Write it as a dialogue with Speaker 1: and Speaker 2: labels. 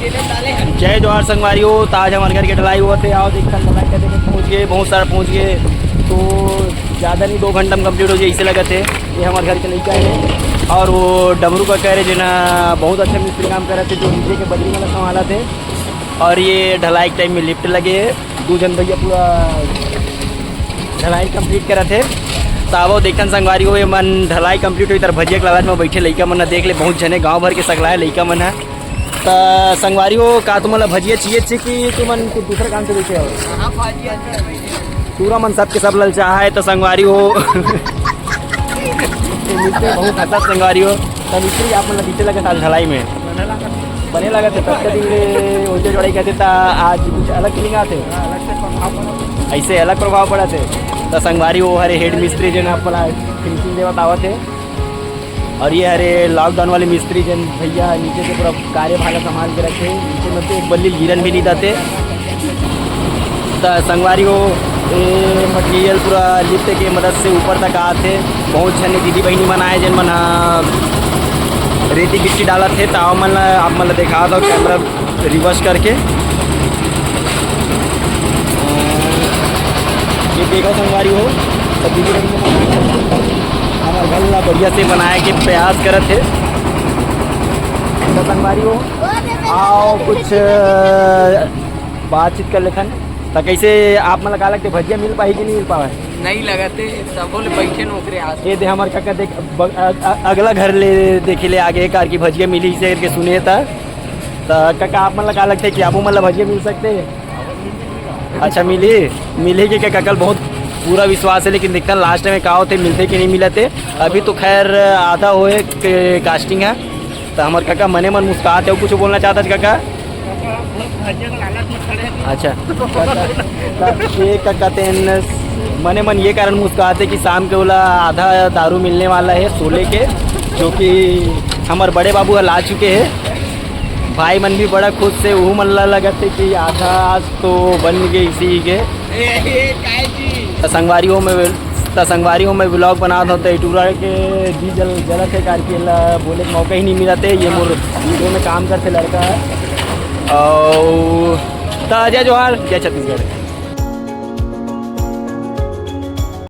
Speaker 1: जय जोहार संगवारियों। ताज हमारे घर के ढलाई हुआ थे, आओ देखकर ढलाई करते पहुँच गए, बहुत सारा पहुँच गए। तो ज़्यादा नहीं 2 घंटा में कम्प्लीट हो जाए इसे लगे थे। ये हमारे घर के लड़का है और वो डमरू का कह रहे जो ना बहुत अच्छा मिस्त्री काम कर रहे थे, जो नीचे के बदली वाला संभाला थे। और ये ढलाई के टाइम में लिफ्ट लगे है, 2 जन भैया पूरा ढलाई कंप्लीट करा थे। तावो देखन संगवारी हो मन ढलाई कंप्लीट हुई तर भजिया के लालच में बैठे लइका मन देख ले, बहुत जने गांव भर के सकला है लइका मन है। तो संगवारी हो का तुमला भजिया चाहिए कि तुमन कुछ दूसरा काम से बैठे हो? पूरा मन सबके सब ललचा है। तो संगवारी हो मिस्त्री बहुत हंसा संगवारी हो। तो मिस्त्री आप मतलब पीछे लगे था ढलाई में बने लगा थे, तब दिन ऊँचे जोड़ाई कहते था। आज कुछ अलग फीलिंग आते ऐसे अलग प्रभाव पड़ा थे। तो संगवारी वो हरे हेड मिस्त्री जन अपना फिनिशिंग देवत आवत है। और ये हरे लॉकडाउन वाले मिस्त्री जन भैया नीचे से पूरा कार्य भागा संभाल के रखे, नीचे में तो एक बल्ली गिरन भी नहीं देते। तो संगवारी वो मटेरियल पूरा लिफ्ट के मदद से ऊपर तक आते। बहुत जने दीदी बहनी मन आए जन मन रेती गिट्टी डाला थे। तो मन आप मतलब देखा दो कैमरा रिवर्स करके, ये देखो संगवारी हो। तो दीदी हमारे घर बढ़िया से बनाए के प्रयास करे थे। तो संगवारी हो आओ कुछ बातचीत कर लेखन। तो कैसे आप मतलब का लगते भजिया मिल पाई कि नहीं मिल पावा?
Speaker 2: नहीं लगाते सब बोले बैठे नौकरी आज।
Speaker 1: ये दे हमारे काका देख अगला घर ले देखे ले आगे कार की भजिया मिली से करके सुने था। तो काका आप मतलब का लगते कि आपको मतलब भजिया मिल सकते हैं? अच्छा मिलेगी क्या काका? बहुत पूरा विश्वास है, लेकिन देखता लास्ट में कहा होते मिलते कि नहीं मिलते। अभी तो खैर आधा होए कास्टिंग है। तो हमारे काका मने मन मुस्कुराते हो, कुछ बोलना चाहता है काका? अच्छा ये काका तेन मने मन ये कारण मुस्कुराते कि शाम के बोला आधा दारू मिलने वाला है सोले के, जो कि हमारे बड़े बाबू ला चुके हैं। भाई मन भी बड़ा खुश से वो मन लगते कि आधा आज तो बन गए इसी के। संगवारियों में ब्लॉग बना था तो टूरा के जी जलत है कार के बोले मौका ही नहीं मिला थे। ये मोर वीडियो में काम करते लड़का है। और जय जोहार, जय छत्तीसगढ़।